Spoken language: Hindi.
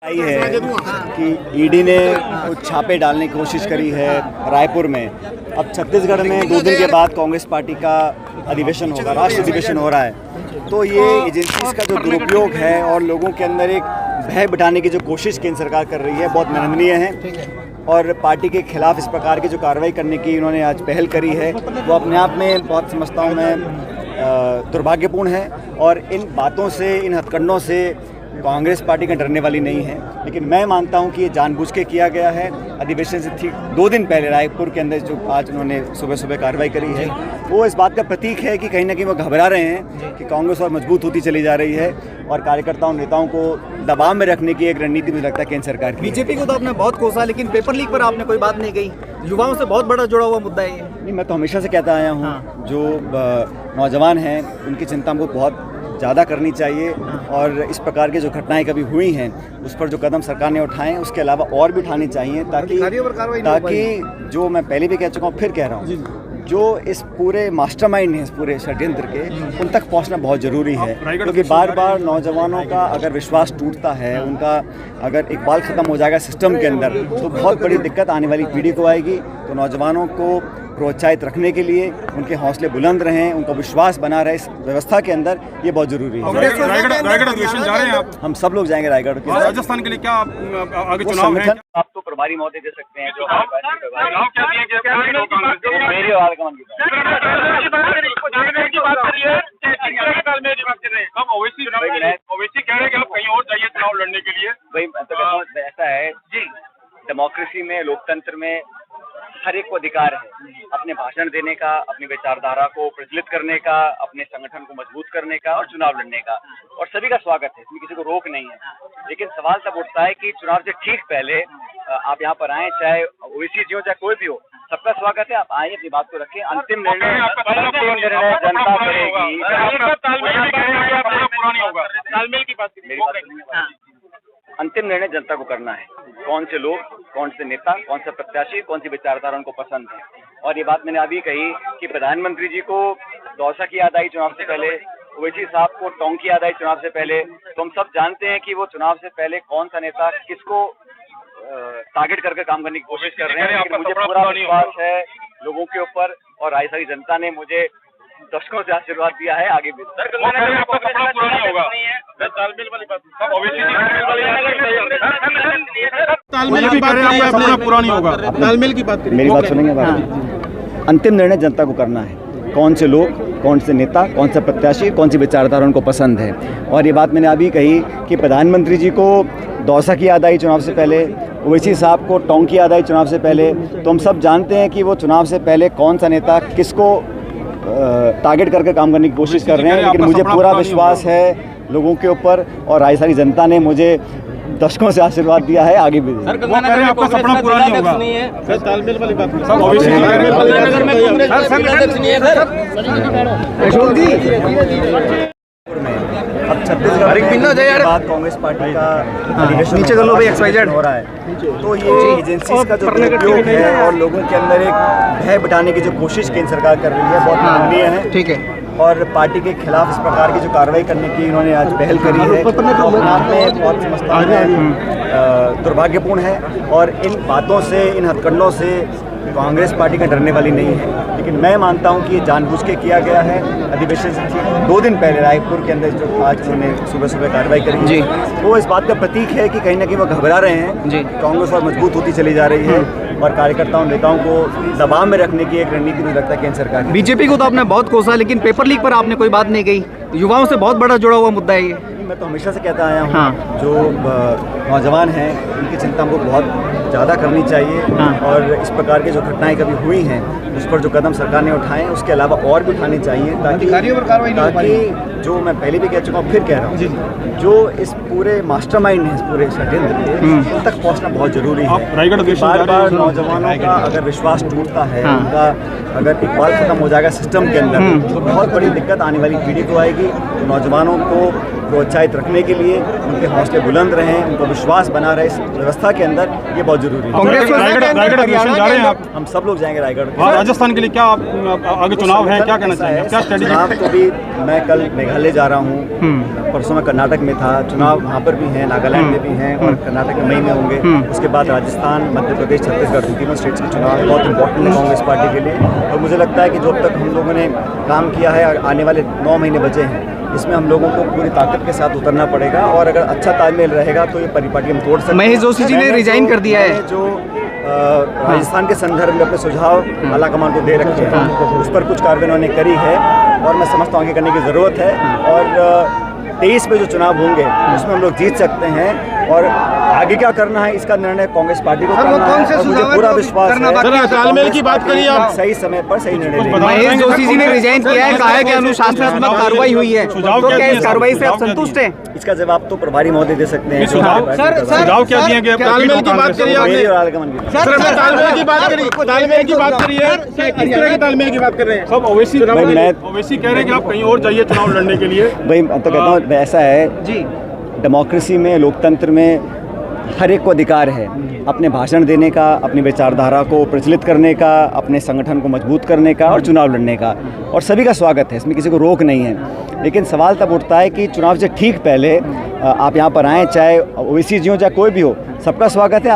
आई है कि ईडी ने कुछ छापे डालने की कोशिश करी है रायपुर में। अब छत्तीसगढ़ में 2 दिन के बाद कांग्रेस पार्टी का अधिवेशन होगा, राष्ट्रीय अधिवेशन हो रहा है। तो ये एजेंसीज का जो दुरुपयोग है और लोगों के अंदर एक भय बिठाने की जो कोशिश केंद्र सरकार कर रही है, बहुत निंदनीय है। और पार्टी के खिलाफ इस प्रकार की जो कार्रवाई करने की इन्होंने आज पहल करी है, वो अपने आप में बहुत समझता हूँ मैं दुर्भाग्यपूर्ण है। और इन बातों से, इन हथकंडों से कांग्रेस पार्टी का डरने वाली नहीं है। लेकिन मैं मानता हूं कि ये जानबूझ के किया गया है। अधिवेशन से ठीक 2 दिन पहले रायपुर के अंदर जो आज उन्होंने सुबह सुबह कार्रवाई करी है, वो इस बात का प्रतीक है कि कहीं ना कहीं वो घबरा रहे हैं कि कांग्रेस और मजबूत होती चली जा रही है और कार्यकर्ताओं नेताओं को दबाव में रखने की एक रणनीति मुझे लगता है केंद्र सरकार की। बीजेपी को तो आपने बहुत कोसा, लेकिन पेपर लीक पर आपने कोई बात नहीं कही। युवाओं से बहुत बड़ा जुड़ा हुआ मुद्दा है ये। नहीं, मैं तो हमेशा से कहता आया हूँ जो नौजवान हैं उनकी चिंता हमको बहुत ज़्यादा करनी चाहिए। और इस प्रकार की जो घटनाएं कभी हुई हैं उस पर जो कदम सरकार ने उठाए हैं उसके अलावा और भी उठाने चाहिए, ताकि जो मैं पहले भी कह चुका हूँ फिर कह रहा हूँ, जो इस पूरे मास्टरमाइंड हैं, इस पूरे षड्यंत्र के, उन तक पहुंचना बहुत ज़रूरी है। क्योंकि बार बार नौजवानों का अगर विश्वास टूटता है, उनका अगर इकबाल ख़त्म हो जाएगा सिस्टम के अंदर, तो बहुत बड़ी दिक्कत आने वाली पीढ़ी को आएगी। तो नौजवानों को प्रोत्साहित रखने के लिए उनके हौसले बुलंद रहें, उनका विश्वास बना रहे इस व्यवस्था के अंदर, ये बहुत जरूरी है। रायगढ़ अधिवेशन जा रहे हैं आप? हम सब लोग जाएंगे रायगढ़ के। राजस्थान के लिए क्या आगे चुनाव है? आप तो प्रभारी महोदय दे सकते हैं, जो मेरी ओवैसी कह रहे हैं कि आप कहीं और जाइए चुनाव लड़ने के लिए। भाई ऐसा है जी, डेमोक्रेसी में, लोकतंत्र में हर एक को अधिकार है अपने भाषण देने का, अपनी विचारधारा को प्रज्वलित करने का, अपने संगठन को मजबूत करने का और चुनाव लड़ने का, और सभी का स्वागत है, इसमें किसी को रोक नहीं है। लेकिन सवाल तब उठता है कि चुनाव से ठीक पहले आप यहाँ पर आए, चाहे ओवैसी जी हो चाहे कोई भी हो, सबका स्वागत है। आप आइए, अपनी बात को रखें। अंतिम निर्णय जनता करेगी। अंतिम निर्णय जनता को करना है, कौन से लोग, कौन से नेता, कौन से प्रत्याशी, कौन सी विचारधारा उनको पसंद है। और ये बात मैंने अभी कही कि प्रधानमंत्री जी को दौसा की याद आई चुनाव से पहले, ओवैसी साहब को टोंक की याद आई चुनाव से पहले। तो हम सब जानते हैं कि वो चुनाव से पहले कौन सा नेता किसको टारगेट करके काम करने की कोशिश कर रहे हैं। लेकिन मुझे पूरा विश्वास है लोगों के ऊपर, और आई सारी जनता ने मुझे दशकों से आशीर्वाद दिया है। आगे भी तालमेल की बात पुरानी होगा। तालमेल की बात, मेरी बात सुनेंगे बात। अंतिम निर्णय जनता को करना है, कौन से लोग, कौन से नेता, कौन सा प्रत्याशी, कौन सी विचारधारा उनको पसंद है। और ये बात मैंने अभी कही कि प्रधानमंत्री जी को दौसा की याद आई चुनाव से पहले, ओवैसी साहब को टोंक की याद आई चुनाव से पहले। तो हम सब जानते हैं कि वो चुनाव से पहले कौन सा नेता किसको टारगेट करके काम करने की कोशिश कर रहे हैं। लेकिन मुझे पूरा विश्वास है लोगों के ऊपर, और आई सारी जनता ने मुझे दशकों से आशीर्वाद दिया है। आगे भी आपका सपना पूरा नहीं होगा। तालमेल वाली बात अब छत्तीसगढ़ के बाद कांग्रेस पार्टी का अधिवेशन नीचे कर लो भाई, XYZ हो रहा है। तो ये एजेंसीज का जो दुरुपयोग है और लोगों के अंदर एक भय बिठाने की जो कोशिश केंद्र सरकार कर रही है, बहुत निंदनीय है। ठीक है। और पार्टी के खिलाफ इस प्रकार की जो कार्रवाई करने की इन्होंने आज पहल करी है, वो अपने आप में बहुत समझता हूँ मैं दुर्भाग्यपूर्ण है। और इन बातों से, इन हथकंडों से कांग्रेस पार्टी का डरने वाली नहीं है। लेकिन मैं मानता हूं कि ये जानबूझ के किया गया है। अधिवेशन से ठीक 2 दिन पहले रायपुर के अंदर जो आज उन्होंने सुबह सुबह कार्रवाई करी जी, वो इस बात का प्रतीक है कि कहीं ना कहीं वो घबरा रहे हैं जी। कांग्रेस और मजबूत होती चली जा रही है और कार्यकर्ताओं नेताओं को दबाव में रखने की एक रणनीति मुझे लगता है केंद्र सरकार की। बीजेपी को तो आपने बहुत कोसा, लेकिन पेपर लीक पर आपने कोई बात नहीं कही। युवाओं से बहुत बड़ा जुड़ा हुआ मुद्दा है ये। मैं तो हमेशा से कहता आया हूँ जो नौजवान हैं उनकी चिंता हमको बहुत ज़्यादा करनी चाहिए। और इस प्रकार की जो घटनाएं कभी हुई हैं उस पर जो कदम सरकार ने उठाए हैं उसके अलावा और भी उठाने चाहिए, ताकि जो मैं पहले भी कह चुका हूँ फिर कह रहा हूँ, जो इस पूरे मास्टरमाइंड हैं, इस पूरे षड्यंत्र के, उन तक पहुँचना बहुत ज़रूरी है। बार बार नौजवानों का अगर विश्वास टूटता है, उनका अगर इकबाल ख़त्म हो जाएगा सिस्टम के अंदर, तो बहुत बड़ी दिक्कत आने वाली पीढ़ी को आएगी। तो नौजवानों को प्रोत्साहित रखने के लिए उनके हौसले बुलंद रहें, उनका विश्वास बना रहे इस व्यवस्था के अंदर, ये बहुत जरूरी है। कांग्रेस को रायगढ़ अधिवेशन जा रहे हैं आप, हम सब लोग जाएंगे रायगढ़। वहाँ राजस्थान के लिए क्या आगे चुनाव है, क्या कहना चाहिए, क्या स्ट्रेटेजी? चुनाव तो भी मैं कल मेघालय जा रहा हूँ, परसों में कर्नाटक में था, चुनाव वहाँ पर भी हैं, नागालैंड में भी हैं और कर्नाटक में मई में होंगे। उसके बाद राजस्थान, मध्य प्रदेश, छत्तीसगढ़, तीनों स्टेट्स के चुनाव बहुत इंपॉर्टेंट है कांग्रेस पार्टी के लिए। और मुझे लगता है कि जो अब तक हम लोगों ने काम किया है, आने वाले 9 महीने बचे हैं, इसमें हम लोगों को पूरी ताकत के साथ उतरना पड़ेगा और अगर अच्छा तालमेल रहेगा तो ये परिपाटी हम तोड़ सकते हैं। महेश जोशी जी ने रिजाइन कर दिया है। जो राजस्थान के संदर्भ में अपने सुझाव आला कमान को दे रखे हैं, उस पर कुछ कार्रवाई उन्होंने करी है और मैं समझता हूँ आगे करने की ज़रूरत है। और 23 में जो चुनाव होंगे उसमें हम लोग जीत सकते हैं और आगे क्या करना है इसका निर्णय कांग्रेस पार्टी को करना है। और मुझे पूरा विश्वास है सर, तालमेल की बात करिए आप। सही समय पर सही निर्णय लेंगे। महेश जोशी जी ने रिजाइन किया है, कहा है कि अनुशासनात्मक कार्रवाई हुई है, तो क्या इस कार्रवाई से आप संतुष्ट हैं? इसका जवाब तो प्रभारी महोदय दे सकते हैं। सुझाव क्या दिए गए? तालमेल की बात करिए आपने। मेरी और आलकमान की। सर, तालमेल की बात करिए, तालमेल की बात करिए, किस तरह के तालमेल की बात कर रहे हैं? सब ओवैसी कह रहे हैं कि आप कहीं और जाइए चुनाव लड़ने के लिए। भाई मैं तो कहता हूँ ऐसा है जी, डेमोक्रेसी में, लोकतंत्र में हर एक को अधिकार है अपने भाषण देने का, अपनी विचारधारा को प्रचलित करने का, अपने संगठन को मजबूत करने का और चुनाव लड़ने का, और सभी का स्वागत है, इसमें किसी को रोक नहीं है। लेकिन सवाल तब उठता है कि चुनाव से ठीक पहले आप यहाँ पर आएँ, चाहे ओवैसी जी हो चाहे कोई भी हो, सबका स्वागत है।